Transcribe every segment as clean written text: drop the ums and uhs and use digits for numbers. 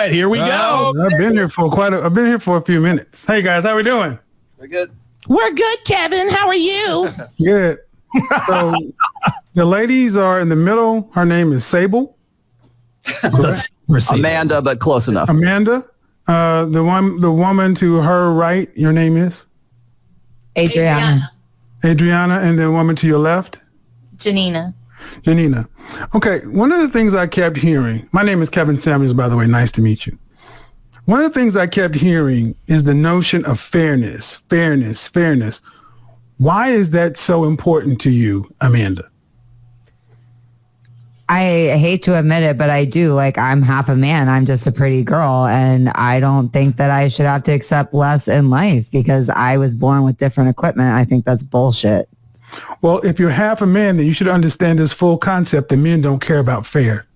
right, here we go. I've been here for a few minutes. Hey guys, how we doing? We're good. We're good, Kevin. How are you? Good. So the ladies are in the middle. Her name is Sable. Amanda, but close enough. Amanda. The woman to her right, your name is? Adriana. Adriana, and the woman to your left? Janina. Janina. Okay, one of the things I kept hearing, my name is Kevin Samuels, by the way, nice to meet you. One of the things I kept hearing is the notion of fairness. Why is that so important to you, Amanda? I hate to admit it, but I do. Like, I'm half a man. I'm just a pretty girl. And I don't think that I should have to accept less in life because I was born with different equipment. I think that's bullshit. Well, if you're half a man, then you should understand this full concept that men don't care about fair.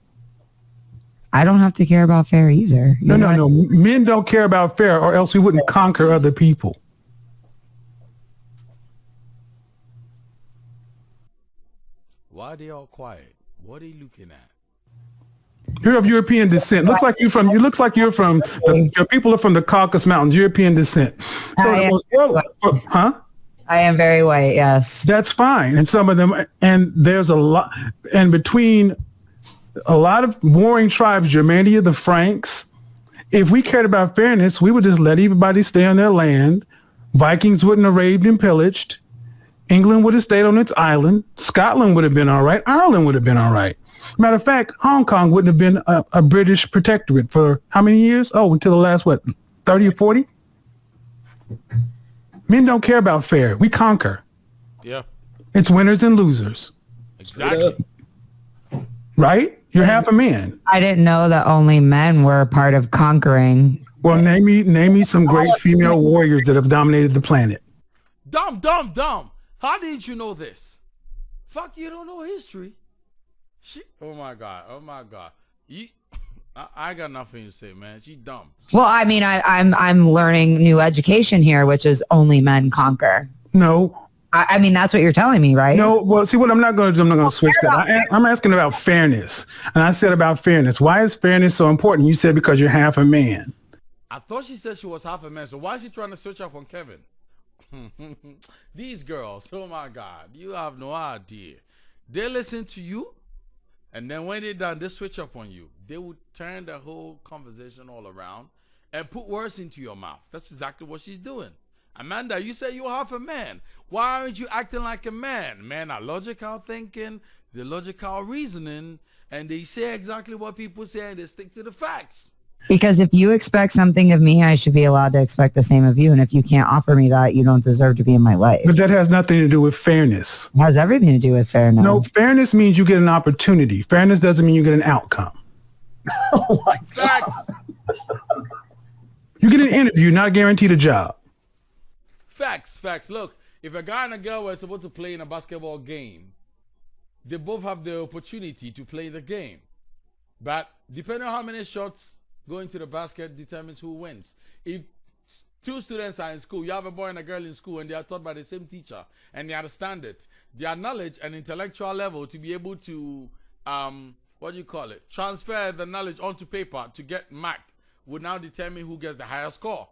I don't have to care about fair either. No. Men don't care about fair, or else we wouldn't conquer other people. Why are they all quiet? What are you looking at? You're of European descent. Looks like you're from. Your people are from the Caucasus Mountains. European descent. Huh? I am very white. Yes. That's fine. And some of them, and there's a lot, and between a lot of warring tribes, Germania, the Franks. If we cared about fairness, we would just let everybody stay on their land. Vikings wouldn't have raped and pillaged. England would have stayed on its island. Scotland would have been all right. Ireland would have been all right. Matter of fact, Hong Kong wouldn't have been a British protectorate for how many years? Oh, until the last, 30 or 40? Men don't care about fair. We conquer. Yeah. It's winners and losers. Exactly. Right? You're half a man. I didn't know that only men were a part of conquering. Well, name me some great female warriors that have dominated the planet. Dumb. How didn't you know this? Fuck, you don't know history. She. Oh my god. I got nothing to say, man. She dumb. Well, I mean, I'm learning new education here, which is only men conquer. No. I mean, that's what you're telling me, right? No. Well, see, what I'm not going to do, I'm not going to switch that. I'm asking about fairness. And I said about fairness. Why is fairness so important? You said because you're half a man. I thought she said she was half a man, so why is she trying to switch up on Kevin? These girls, oh my God, you have no idea. They listen to you, and then when they're done, they switch up on you. They would turn the whole conversation all around and put words into your mouth. That's exactly what she's doing. Amanda, you say you're half a man. Why aren't you acting like a man? Men are logical thinking, they're logical reasoning, and they say exactly what people say, and they stick to the facts. Because if you expect something of me, I should be allowed to expect the same of you. And if you can't offer me that, you don't deserve to be in my life. But that has nothing to do with fairness. It has everything to do with fairness. No, fairness means you get an opportunity. Fairness doesn't mean you get an outcome. Oh my facts. You get an interview, not guaranteed a job. Facts. Look, if a guy and a girl were supposed to play in a basketball game, they both have the opportunity to play the game. But depending on how many shots go into the basket determines who wins. If two students are in school, you have a boy and a girl in school, and they are taught by the same teacher, and they understand it, their knowledge and intellectual level to be able to, transfer the knowledge onto paper to get marked would now determine who gets the higher score.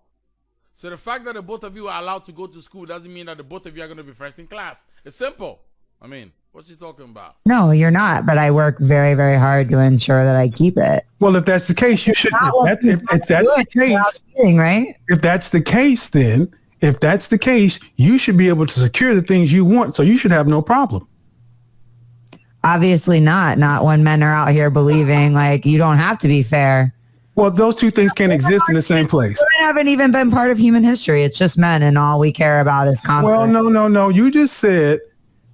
So the fact that the both of you are allowed to go to school doesn't mean that the both of you are going to be first in class. It's simple. I mean, what's she talking about? No, you're not. But I work very, very hard to ensure that I keep it. Well, if that's the case, you should. If that's the case, right? If that's the case, then if that's the case, you should be able to secure the things you want. So you should have no problem. Obviously not. Not when men are out here believing like you don't have to be fair. Well, those two things can't exist in the same place. Women haven't even been part of human history. It's just men, and all we care about is conflict. Well, no. You just said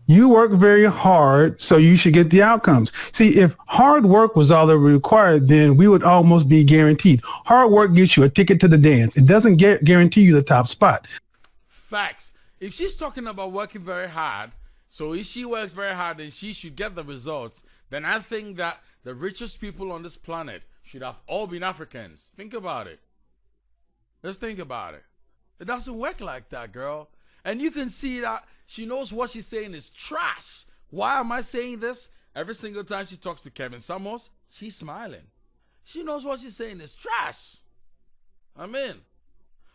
you work very hard, so you should get the outcomes. See, if hard work was all that required, then we would almost be guaranteed. Hard work gets you a ticket to the dance. It doesn't guarantee you the top spot. Facts. If she's talking about working very hard, so if she works very hard and she should get the results, then I think that the richest people on this planet should have all been Africans. Think about it. Let's think about it. It doesn't work like that, girl. And you can see that she knows what she's saying is trash. Why am I saying this? Every single time she talks to Kevin Samuels, she's smiling. She knows what she's saying is trash. I mean,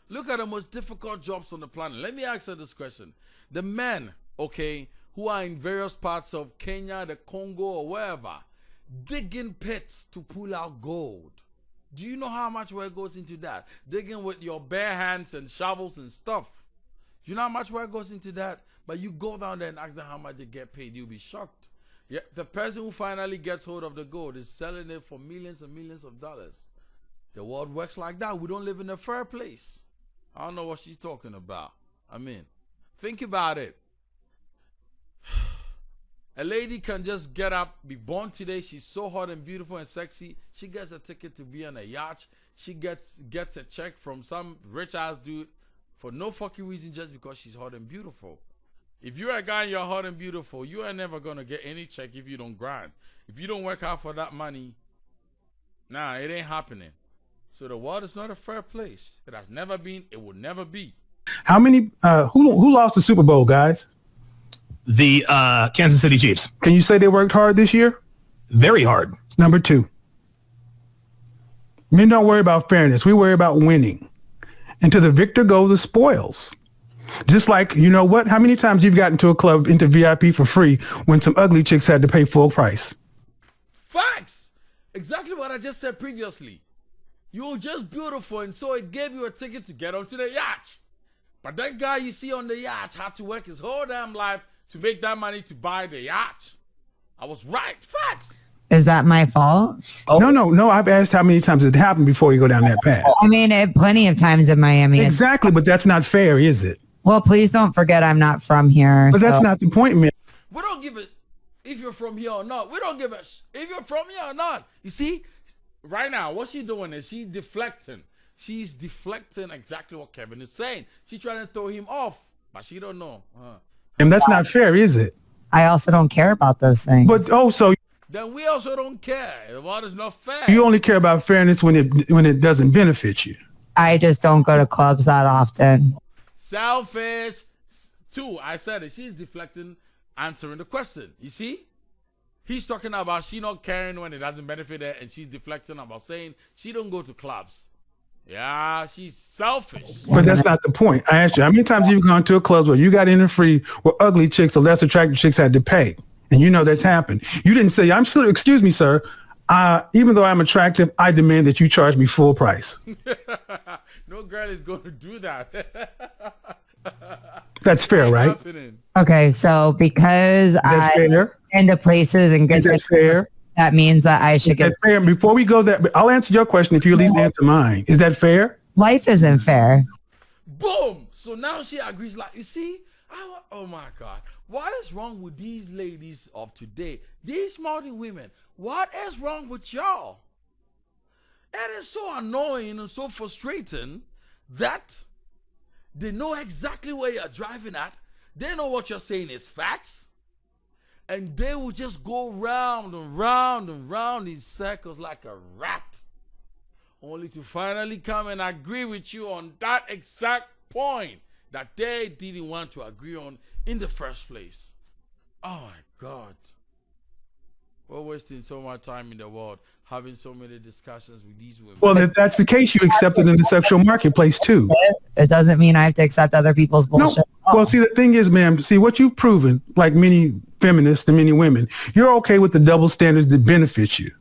look at the most difficult jobs on the planet. Let me ask her this question. The men, okay, who are in various parts of Kenya, the Congo, or wherever, digging pits to pull out gold. Do you know how much work goes into that? Digging with your bare hands and shovels and stuff. Do you know how much work goes into that? But you go down there and ask them how much they get paid, you'll be shocked. Yeah, the person who finally gets hold of the gold is selling it for millions and millions of dollars. The world works like that. We don't live in a fair place. I don't know what she's talking about. I mean, think about it. A lady can just get up, be born today. She's so hot and beautiful and sexy. She gets a ticket to be on a yacht. She gets a check from some rich ass dude for no fucking reason, just because she's hot and beautiful. If you're a guy and you're hot and beautiful, you are never gonna get any check if you don't grind. If you don't work hard for that money, nah, it ain't happening. So the world is not a fair place. It has never been. It will never be. How many? Who lost the Super Bowl, guys? The Kansas City Chiefs. Can you say they worked hard this year? Very hard. Number 2. Men don't worry about fairness. We worry about winning. And to the victor go the spoils. Just like, you know what? How many times you've gotten to a club into VIP for free when some ugly chicks had to pay full price? Facts. Exactly what I just said previously. You were just beautiful, and so it gave you a ticket to get onto the yacht. But that guy you see on the yacht had to work his whole damn life to make that money to buy the yacht. I was right. Facts. Is that my fault? No. I've asked how many times it happened before you go down that path. I mean, plenty of times in Miami. Exactly, but that's not fair, is it? Well, please don't forget I'm not from here. But that's not the point, man. We don't give it if you're from here or not. We don't give a if you're from here or not. You see, right now, what she's doing is she's deflecting. She's deflecting exactly what Kevin is saying. She's trying to throw him off, but she don't know. And that's not fair, is it? I also don't care about those things. But so then we also don't care. The world is not fair. you only care about fairness when it doesn't benefit you. I just don't go to clubs that often. Selfish. 2, I said it. She's deflecting, answering the question. You see? He's talking about she not caring when it doesn't benefit her, and she's deflecting about saying she don't go to clubs. Yeah, she's selfish. But that's not the point. I asked you, how many times you've gone to a club where you got in free where ugly chicks or less attractive chicks had to pay? And you know that's happened. You didn't say, I'm still, excuse me, sir. Even though I'm attractive, I demand that you charge me full price. No girl is going to do that. That's fair, right? Happening. Okay, so because I fair? into places and get Is that fair? that means that I should Is get. that fair? Before we go there, I'll answer your question if you at least answer mine. Is that fair? Life isn't fair. Boom. So now she agrees. Like, you see, oh my God, what is wrong with these ladies of today? These modern women. What is wrong with y'all? It is so annoying and so frustrating that they know exactly where you're driving at. They know what you're saying is facts. And they will just go round and round and round in circles like a rat. Only to finally come and agree with you on that exact point that they didn't want to agree on in the first place. Oh my God. We're wasting so much time in the world having so many discussions with these women. Well, if that's the case, you accept it in the sexual marketplace too. It doesn't mean I have to accept other people's bullshit. No. Well, see, the thing is, ma'am, see what you've proven, like many feminists and many women, you're okay with the double standards that benefit you.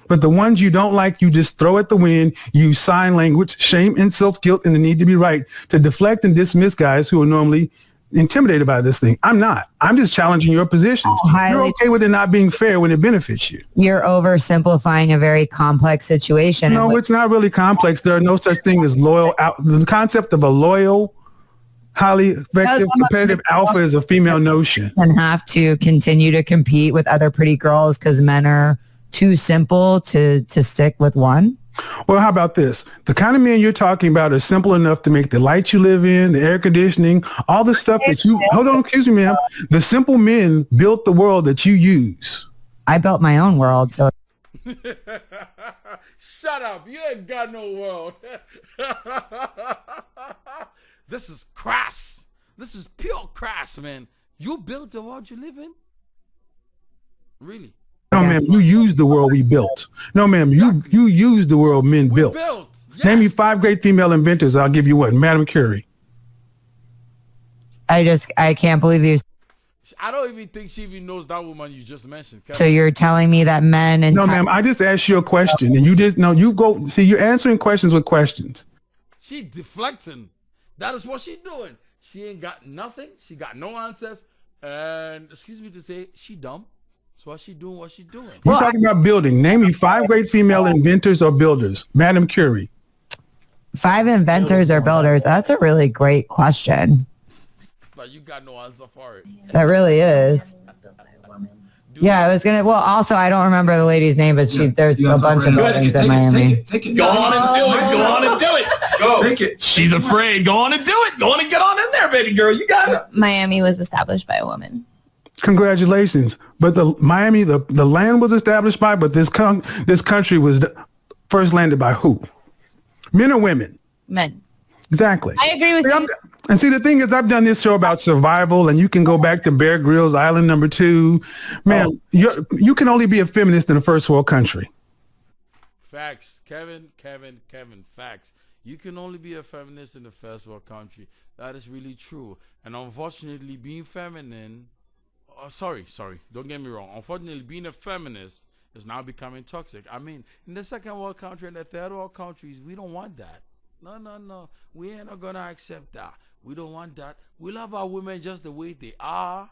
But the ones you don't like, you just throw at the wind, use sign language, shame, insults, guilt, and the need to be right to deflect and dismiss guys who are normally intimidated by this thing. I'm not. I'm just challenging your positions. You're okay with it not being fair when it benefits you. You're oversimplifying a very complex situation. No, it's not really complex. There are no such thing as loyal. The concept of a loyal, highly effective, competitive alpha is a female notion. And have to continue to compete with other pretty girls because men are too simple to stick with one. Well, how about this? The kind of men you're talking about are simple enough to make the light you live in, the air conditioning, all the stuff that you, hold on, excuse me, ma'am. The simple men built the world that you use. I built my own world, so. Shut up. You ain't got no world. This is crass. This is pure crass, man. You built the world you live in? Really? No, ma'am, you use the world we built. No, ma'am, you use the world men We built. built. Yes. Name me 5 great female inventors. I'll give you one. Madam Curie. I can't believe you. I don't even think she even knows that woman you just mentioned. Kevin. So you're telling me that men and No, ma'am, I just asked you a question and you just, no, you go, see, you're answering questions with questions. She deflecting. That is what she doing. She ain't got nothing. She got no answers. And excuse me to say, she dumb. So what she doing? What she doing? We're talking about building. Name me 5 great female inventors or builders. Madam Curie. 5 inventors or builders? That's a really great question. But you got no answer for it. That really is. Yeah, I was gonna. Well, also I don't remember the lady's name, but there's a bunch of buildings in Miami. Take it. Go on and do it. Go on and do it. Go. Take it. She's afraid. Go on and do it. Go on and get on in there, baby girl. You got it. Miami was established by a woman. Congratulations. But the Miami, the land was established by, but this country was first landed by who? Men or women? Men. Exactly. I agree with you. And see, the thing is, I've done this show about survival, and you can go back to Bear Grylls Island number 2. Man, you can only be a feminist in a first world country. Facts. Kevin, facts. You can only be a feminist in the first world country. That is really true. And unfortunately, being feminine, sorry, don't get me wrong. Unfortunately, being a feminist is now becoming toxic. I mean, in the second world country and the third world countries, we don't want that. No. We ain't not gonna accept that. We don't want that. We love our women just the way they are,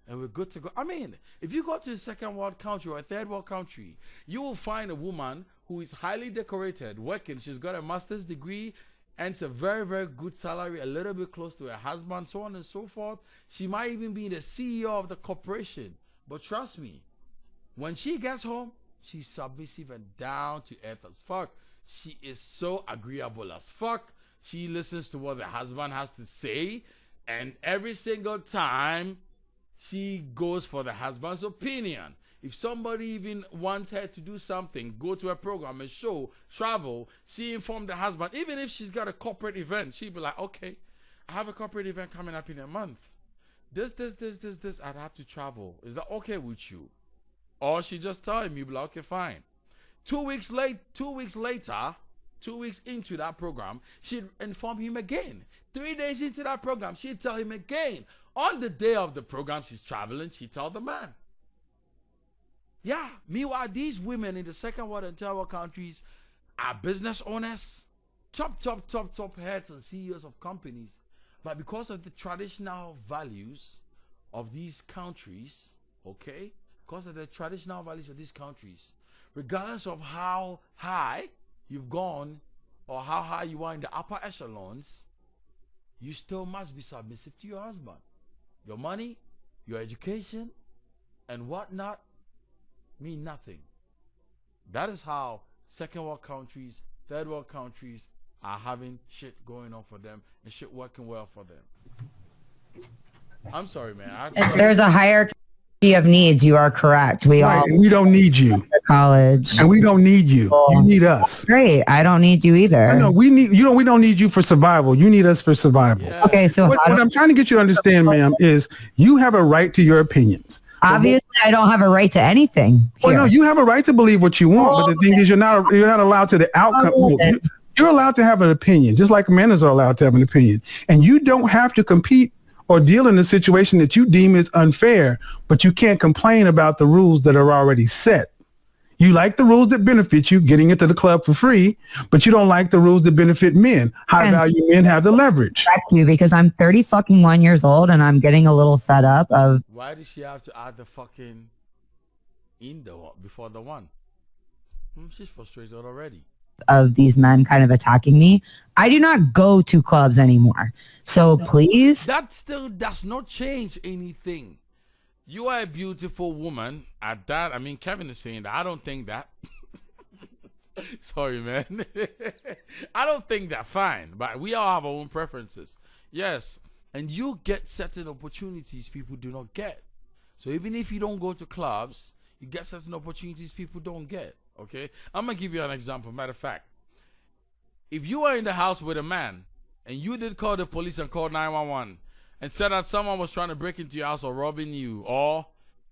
and we're good to go. I mean, if you go to a second world country or a third world country, you will find a woman who is highly decorated, working. She's got a master's degree, and it's a very, very good salary, a little bit close to her husband, so on and so forth. She might even be the CEO of the corporation. But trust me, when she gets home, she's submissive and down to earth as fuck. She is so agreeable as fuck. She listens to what the husband has to say, and every single time she goes for the husband's opinion. If somebody even wants her to do something, go to a program, a show, travel, she informed the husband. Even if she's got a corporate event, she'd be like, okay, I have a corporate event coming up in a month. This, I'd have to travel. Is that okay with you? Or she just tell him, you'd be like, okay, fine. 2 weeks later, 2 weeks into that program, she'd inform him again. 3 days into that program, she'd tell him again. On the day of the program, she's traveling, she'd tell the man. Yeah, meanwhile, these women in the second world and third world countries are business owners, top heads and CEOs of companies. But because of the traditional values of these countries, okay, because of the traditional values of these countries, regardless of how high you've gone or how high you are in the upper echelons, you still must be submissive to your husband. Your money, your education, and whatnot mean nothing. That is how second world countries, third world countries are having shit going on for them and shit working well for them. I'm sorry, man. There's a hierarchy of needs. You are correct. We don't need you. College. And we don't need you. You need us. Great. I don't need you either. I know we need you. We don't need you for survival. You need us for survival. Yeah. Okay, so what I'm trying to get you to understand, ma'am, is you have a right to your opinions. Obviously, I don't have a right to anything. Well, no, you have a right to believe what you want, but the thing is, you're not allowed to the outcome. You're allowed to have an opinion, just like men are allowed to have an opinion, and you don't have to compete or deal in a situation that you deem is unfair, but you can't complain about the rules that are already set. You like the rules that benefit you, getting into the club for free, but you don't like the rules that benefit men. High value men have the leverage. You because I'm 1 years old and I'm getting a little fed up of. Why does she have to add the fucking in the before the one? She's frustrated already. Of these men kind of attacking me. I do not go to clubs anymore. So please. That still does not change anything. You are a beautiful woman. At that, I mean, Kevin is saying that. I don't think that. Sorry, man. I don't think that. Fine. But we all have our own preferences. Yes. And you get certain opportunities people do not get. So even if you don't go to clubs, you get certain opportunities people don't get. Okay? I'm going to give you an example. Matter of fact, if you are in the house with a man and you did call the police and call 911 and said that someone was trying to break into your house or robbing you, or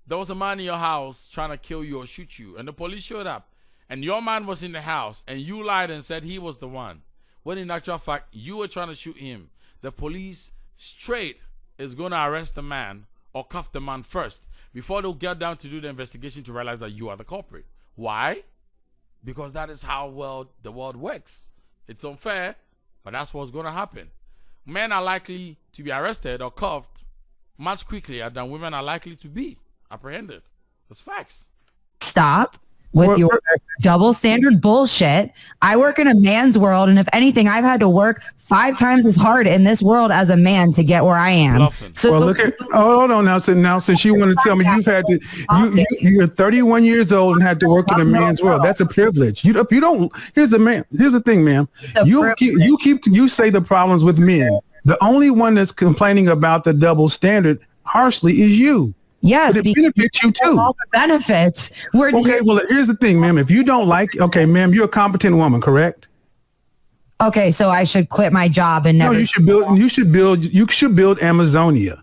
there was a man in your house trying to kill you or shoot you, and the police showed up, and your man was in the house, and you lied and said he was the one, when in actual fact, you were trying to shoot him, the police straight is going to arrest the man or cuff the man first before they'll get down to do the investigation to realize that you are the culprit. Why? Because that is how the world works. It's unfair, but that's what's going to happen. Men are likely to be arrested or cuffed much quicker than women are likely to be apprehended. That's facts. Stop with your double standard bullshit. I work in a man's world, and if anything, I've had to work 5 times as hard in this world as a man to get where I am. Bluffing. So well, look at hold on now. Since you want to tell me you've had to, you're 31 years old and had to work in a man's world. That's a privilege. You don't. Here's the thing, ma'am. You say the problems with men. The only one that's complaining about the double standard harshly is you. Yes, but it benefits you too. All the benefits. Okay, well, here's the thing, ma'am. If you don't like, okay, ma'am, you're a competent woman, correct? Okay, so I should quit my job and never. No, you should build Amazonia,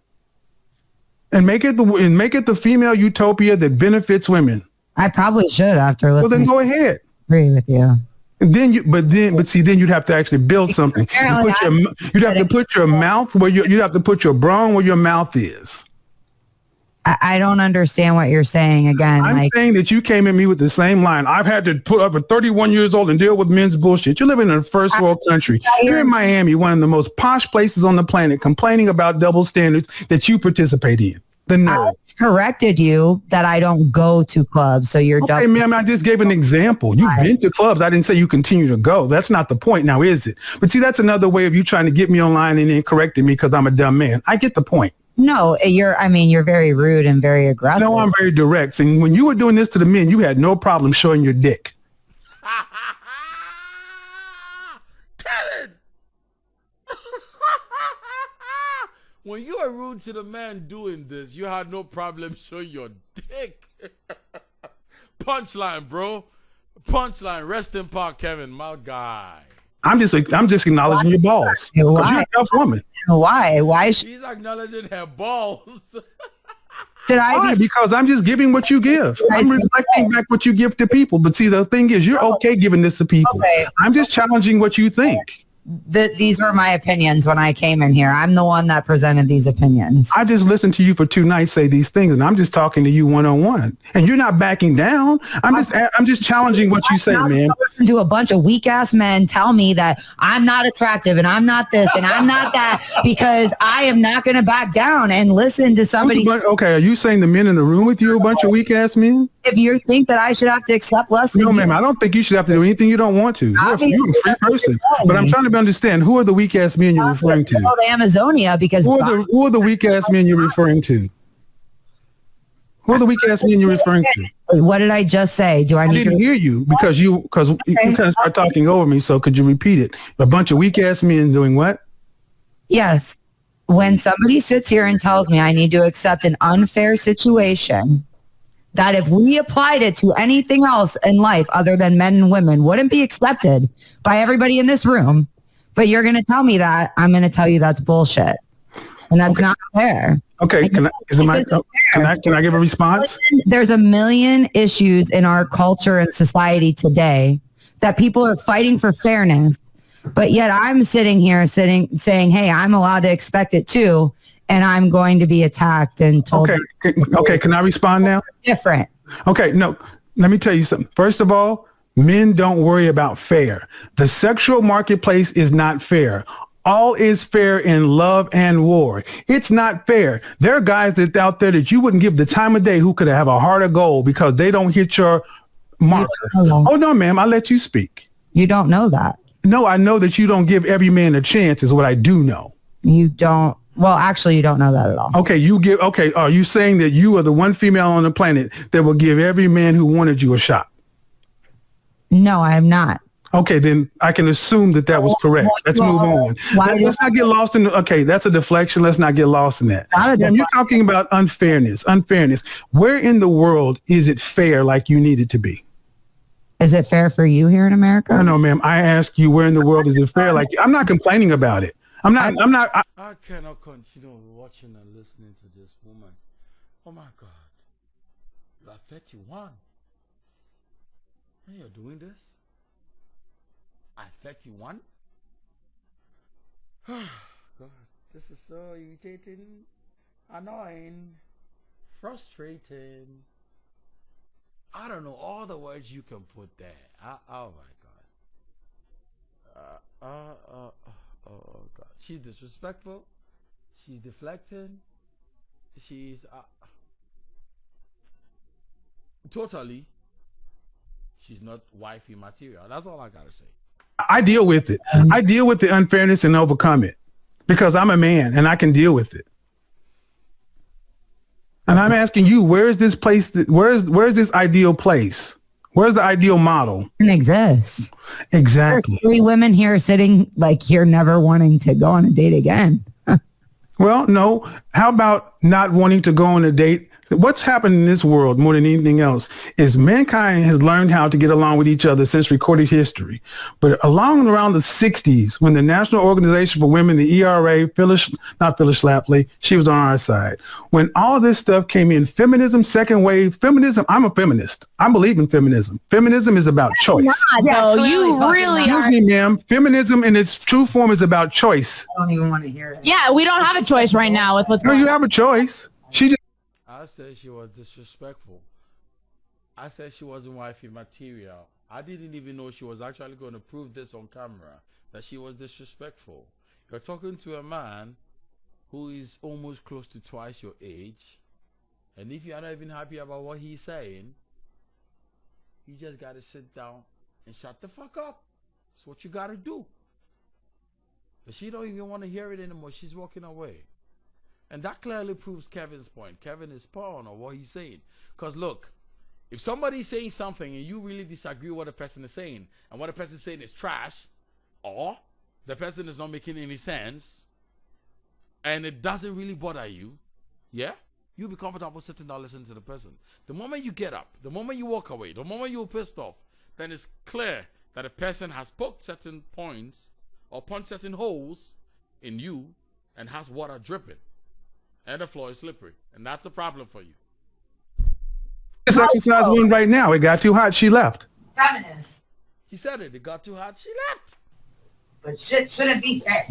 and make it the female utopia that benefits women. I probably should after listening. Well, then go ahead. Agree with you. And then you'd have to actually build something. You'd have to put your mouth where you'd have to put your brawn where your mouth is. I don't understand what you're saying again. I'm saying that you came at me with the same line. I've had to put up at 31 years old and deal with men's bullshit. You're living in a first world country. You're in Miami, one of the most posh places on the planet, complaining about double standards that you participate in. The nerve. I corrected you that I don't go to clubs, so you're okay, ma'am. I just gave an example. You've been to clubs. I didn't say you continue to go. That's not the point, now is it? But see, that's another way of you trying to get me online and then correcting me because I'm a dumb man. I get the point. No, you're very rude and very aggressive. No, I'm very direct. And when you were doing this to the men, you had no problem showing your dick. Kevin! When you are rude to the man doing this, you had no problem showing your dick. Punchline, bro. Punchline. Rest in power, Kevin, my guy. I'm just acknowledging your balls. Because you're a tough woman. Why? She's acknowledging her balls. Because I'm just giving what you give. I'm reflecting back what you give to people. But see, the thing is, you're okay giving this to people. Okay. I'm just challenging what you think. These were my opinions when I came in here. I'm the one that presented these opinions. I just listened to you for 2 nights say these things, and I'm just talking to you one-on-one. And you're not backing down. I'm just challenging what you say, man. To a bunch of weak ass men tell me that I'm not attractive and I'm not this and I'm not that because I am not going to back down and listen to somebody. Okay, are you saying the men in the room with you are a bunch of weak ass men? If you think that I should have to accept less than no, ma'am, I don't think you should have to do anything you don't want to. You're a free person. But I'm trying to understand, who are the weak ass men you're referring to? The Amazonia, because who are the weak ass men you're referring to? Who are the weak ass men you're referring to? What did I just say? I didn't hear you because you kind of started talking over me. So could you repeat it? A bunch of weak ass men doing what? Yes. When somebody sits here and tells me I need to accept an unfair situation, that if we applied it to anything else in life other than men and women wouldn't be accepted by everybody in this room. But you're going to tell me that, I'm going to tell you that's bullshit. And that's not fair. Okay, can I give a response? There's a million issues in our culture and society today that people are fighting for fairness, but yet I'm sitting here saying, hey, I'm allowed to expect it too, and I'm going to be attacked and told. Okay, can I respond now? Different. Okay, no, let me tell you something. First of all, men don't worry about fair. The sexual marketplace is not fair. All is fair in love and war. It's not fair. There are guys that out there that you wouldn't give the time of day who could have a heart of gold because they don't hit your marker. Oh, no, ma'am, I'll let you speak. You don't know that. No, I know that you don't give every man a chance is what I do know. You don't. Well, actually, you don't know that at all. Okay, are you saying that you are the one female on the planet that will give every man who wanted you a shot? No, I am not. Okay, then I can assume that was correct. Let's move on. Let's not get lost in, okay, that's a deflection. Let's not get lost in that. You're talking about unfairness. Where in the world is it fair like you need it to be? Is it fair for you here in America? No, ma'am. I ask you, where in the world is it fair? Like, I'm not complaining about it. I cannot continue watching and listening to this woman. Oh my God. You are 31. And you're doing this? At 31? God, this is so irritating, annoying, frustrating. I don't know all the words you can put there. Oh my God. Oh God. She's disrespectful. She's deflecting. She's totally. She's not wifey material. That's all I gotta say. I deal with it. I deal with the unfairness and overcome it because I'm a man and I can deal with it. And I'm asking you, where is this place? Where's this ideal place? Where's the ideal model? It exists. Exactly. There's 3 women here sitting like here, never wanting to go on a date again. Well, no. How about not wanting to go on a date? What's happened in this world more than anything else is mankind has learned how to get along with each other since recorded history. But around the 60s, when the National Organization for Women, the ERA, Phyllis Schlafly, she was on our side. When all this stuff came in, feminism, second wave, feminism, I'm a feminist. I believe in feminism. Feminism is about choice. No, you really Excuse are. me, ma'am. Feminism in its true form is about choice. I don't even want to hear it. Yeah, we don't have a choice right now with what's No, going you on. have a choice. She just I said she was disrespectful. I said she wasn't wifey material. I didn't even know she was actually going to prove this on camera, that she was disrespectful. You're talking to a man who is almost close to twice your age, and if you're not even happy about what he's saying, you just got to sit down and shut the fuck up. That's what you got to do. But she don't even want to hear it anymore. She's walking away. And that clearly proves Kevin's point. Kevin is spot on what he's saying. Because look, if somebody's saying something and you really disagree with what the person is saying, and what the person is saying is trash, or the person is not making any sense, and it doesn't really bother you, yeah, you'll be comfortable sitting down listening to the person. The moment you get up, the moment you walk away, the moment you're pissed off, then it's clear that a person has poked certain points or punched certain holes in you and has water dripping. And the floor is slippery. And that's a problem for you. this exercise one right now. It got too hot. She left. Feminist. He said it. It got too hot. She left. But shit shouldn't be fair.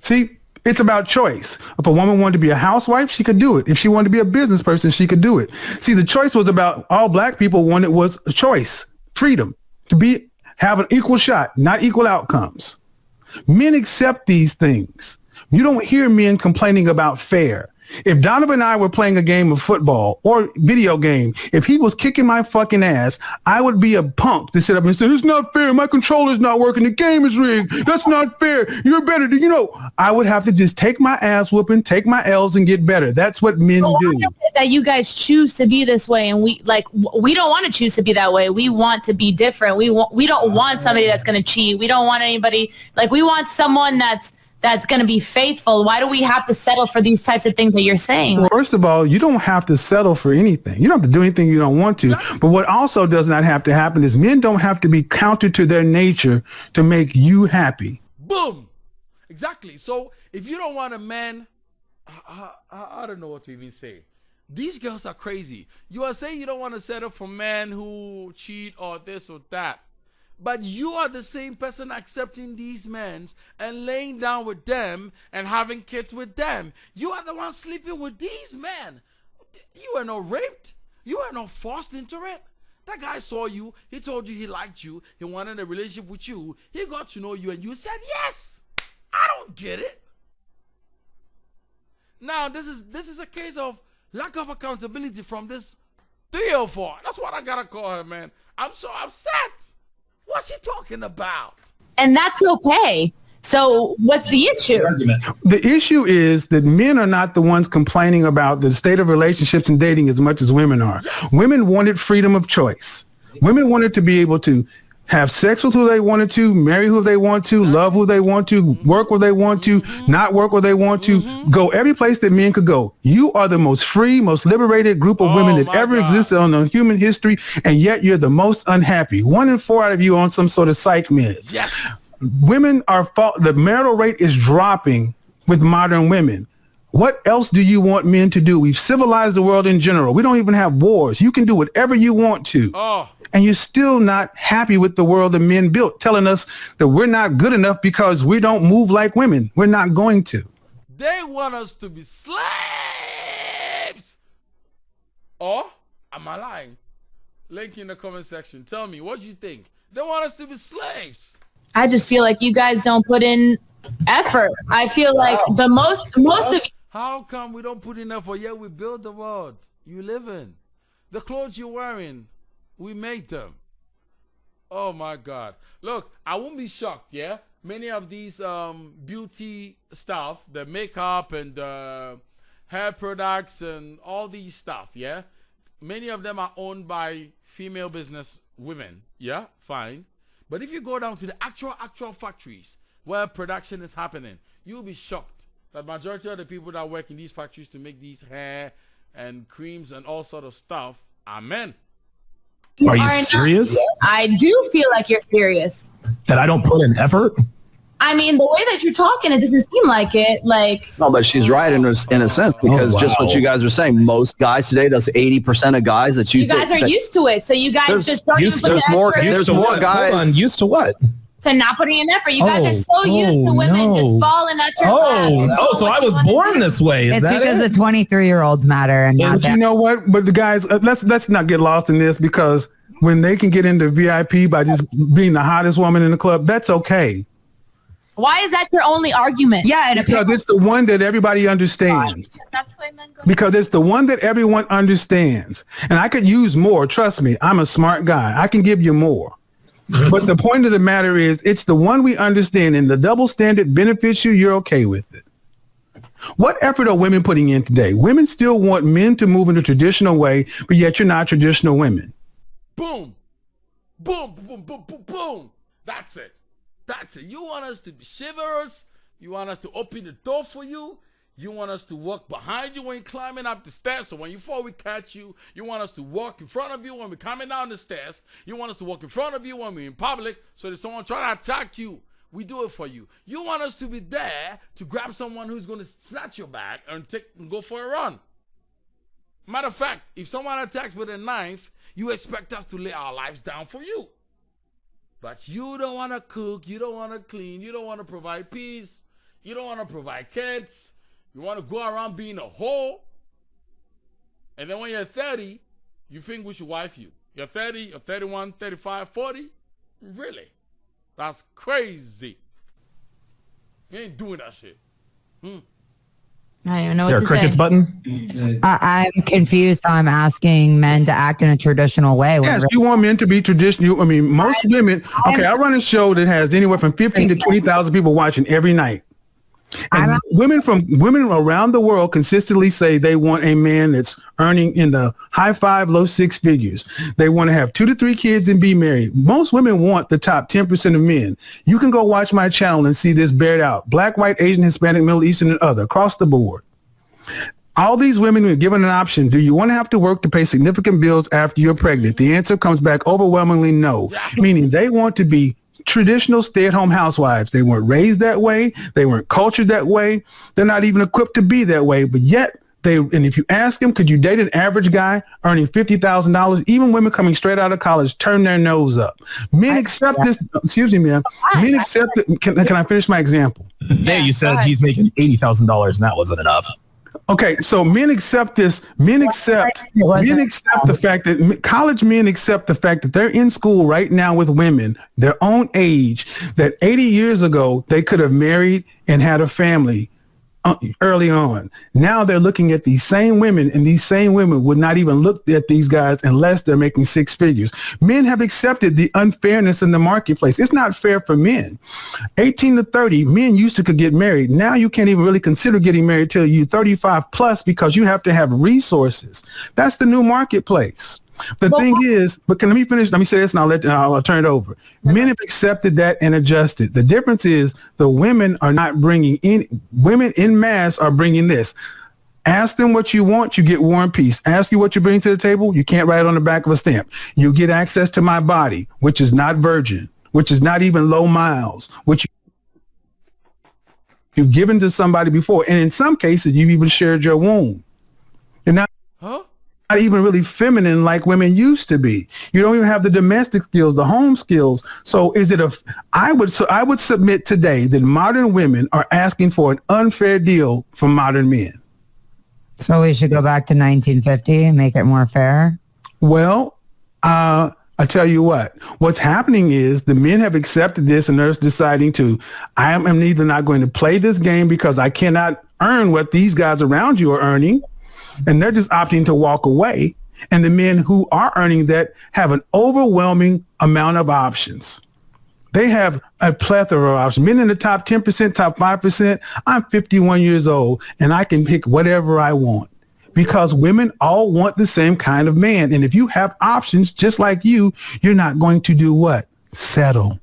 See, it's about choice. If a woman wanted to be a housewife, she could do it. If she wanted to be a business person, she could do it. See, the choice was about all black people wanted was a choice, freedom, to have an equal shot, not equal outcomes. Men accept these things. You don't hear men complaining about fair. If Donovan and I were playing a game of football or video game, if he was kicking my fucking ass, I would be a punk to sit up and say, it's not fair. My controller's not working. The game is rigged. That's not fair. You're better. I would have to just take my ass whooping, take my L's and get better. That's what men do. That you guys choose to be this way, and we don't want to choose to be that way. We want to be different. We don't want somebody that's going to cheat. We don't want anybody, we want someone that's going to be faithful. Why do we have to settle for these types of things that you're saying? Well, first of all, you don't have to settle for anything. You don't have to do anything you don't want to. But what also does not have to happen is men don't have to be counter to their nature to make you happy. Boom. Exactly. So if you don't want a man, I don't know what to even say. These girls are crazy. You are saying you don't want to settle for men who cheat or this or that. But you are the same person accepting these men and laying down with them and having kids with them. You are the one sleeping with these men. You were not raped. You were not forced into it. That guy saw you. He told you he liked you. He wanted a relationship with you. He got to know you and you said yes. I don't get it. Now, this is a case of lack of accountability from this 304. That's what I gotta call her, man. I'm so upset. What's she talking about? And that's okay. So what's the issue? The issue is that men are not the ones complaining about the state of relationships and dating as much as women are. Yes. Women wanted freedom of choice. Women wanted to be able to have sex with who they wanted to, marry who they want to, love who they want to, work where they want to, not work where they want to, go every place that men could go. You are the most free, most liberated group of women that ever existed on the human history, and yet you're the most unhappy. 1 in 4 out of you on some sort of psych meds. Yes. Women the marital rate is dropping with modern women. What else do you want men to do? We've civilized the world in general. We don't even have wars. You can do whatever you want to. And you're still not happy with the world the men built, telling us that we're not good enough because we don't move like women. We're not going to. They want us to be slaves. Or am I lying? Link in the comment section. Tell me, what do you think? They want us to be slaves. I just feel like you guys don't put in effort. I feel like the most of How come we don't put in effort yet we build the world you live in? The clothes you're wearing, we made them. Oh my God. Look, I won't be shocked, yeah? Many of these beauty stuff, the makeup and hair products and all these stuff, yeah? Many of them are owned by female business women, yeah? Fine. But if you go down to the actual factories where production is happening, you'll be shocked that majority of the people that work in these factories to make these hair and creams and all sort of stuff are men. Are you serious? I do feel like you're serious. That I don't put in effort? I mean, the way that you're talking, it doesn't seem like it. Like, no, but she's right in a sense, because just what you guys are saying, most guys today, that's 80% of guys that you guys are used to it. So you guys just don't even put there's more guys. Hold on, used to what? To not putting in effort. You guys are so used to women just falling at your lap. So I was born this way. Is it's that because it? the 23-year-olds matter. And But you know what? But the guys, let's not get lost in this, because when they can get into VIP by just being the hottest woman in the club, that's okay. Why is that your only argument? Yeah, because it's the one that everybody understands. That's why men go. Because it's the one that everyone understands. And I could use more. Trust me, I'm a smart guy. I can give you more. But the point of the matter is, it's the one we understand, and the double standard benefits you, you're okay with it. What effort are women putting in today? Women still want men to move in a traditional way, but yet you're not traditional women. Boom. Boom, boom, boom, boom, boom. That's it. That's it. You want us to be chivalrous. You want us to open the door for you. You want us to walk behind you when you're climbing up the stairs. So when before we catch you, you want us to walk in front of you when we're coming down the stairs. You want us to walk in front of you when we're in public. So that someone try to attack you, we do it for you. You want us to be there to grab someone who's going to snatch your bag and go for a run. Matter of fact, if someone attacks with a knife, you expect us to lay our lives down for you. But you don't want to cook, you don't want to clean, you don't want to provide peace, you don't want to provide kids, you want to go around being a whore. And then when you're 30, you think we should wife you. You're 30, you're 31, 35, 40? Really? That's crazy. You ain't doing that shit. I don't even know Is there what a to crickets say. button? I'm confused how I'm asking men to act in a traditional way. Yes, you want men to be traditional. I mean, most women. Okay, I run a show that has anywhere from 15 to 20,000 people watching every night. And women around the world consistently say they want a man that's earning in the high 5, low 6 figures. They want to have 2 to 3 kids and be married. Most women want the top 10% of men. You can go watch my channel and see this bared out. Black, white, Asian, Hispanic, Middle Eastern, and other, across the board. All these women are given an option. Do you want to have to work to pay significant bills after you're pregnant? The answer comes back overwhelmingly no, meaning they want to be traditional stay-at-home housewives. They weren't raised that way. They weren't cultured that way. They're not even equipped to be that way. But yet and if you ask them, could you date an average guy earning $50,000? Even women coming straight out of college turn their nose up. Men accept this. Excuse me, ma'am. Men accept it. Can I finish my example? Hey, you said he's making $80,000 and that wasn't enough. Okay, so men accept this. Men accept the fact that college men accept the fact that they're in school right now with women their own age, that 80 years ago they could have married and had a family early on. Now they're looking at these same women, and these same women would not even look at these guys unless they're making 6 figures. Men have accepted the unfairness in the marketplace. It's not fair for men. 18 to 30, men used to could get married. Now you can't even really consider getting married till you're 35 plus because you have to have resources. That's the new marketplace. The thing is, but let me finish. Let me say this and I'll turn it over. Men have accepted that and adjusted. The difference is the women are not bringing in, women in mass are bringing this. Ask them what you want, you get War and Peace. Ask you what you bring to the table, you can't write it on the back of a stamp. You get access to my body, which is not virgin, which is not even low miles, which You've given to somebody before. And in some cases, you've even shared your womb. You're not even really feminine like women used to be. You don't even have the domestic skills, the home skills. So I would submit today that modern women are asking for an unfair deal from modern men. So we should go back to 1950 and make it more fair? Well, I tell you what's happening is the men have accepted this and they're deciding I am either not going to play this game because I cannot earn what these guys around you are earning. And they're just opting to walk away. And the men who are earning that have an overwhelming amount of options. They have a plethora of options. Men in the top 10%, top 5%. I'm 51 years old and I can pick whatever I want because women all want the same kind of man. And if you have options just like you're not going to do what? Settle.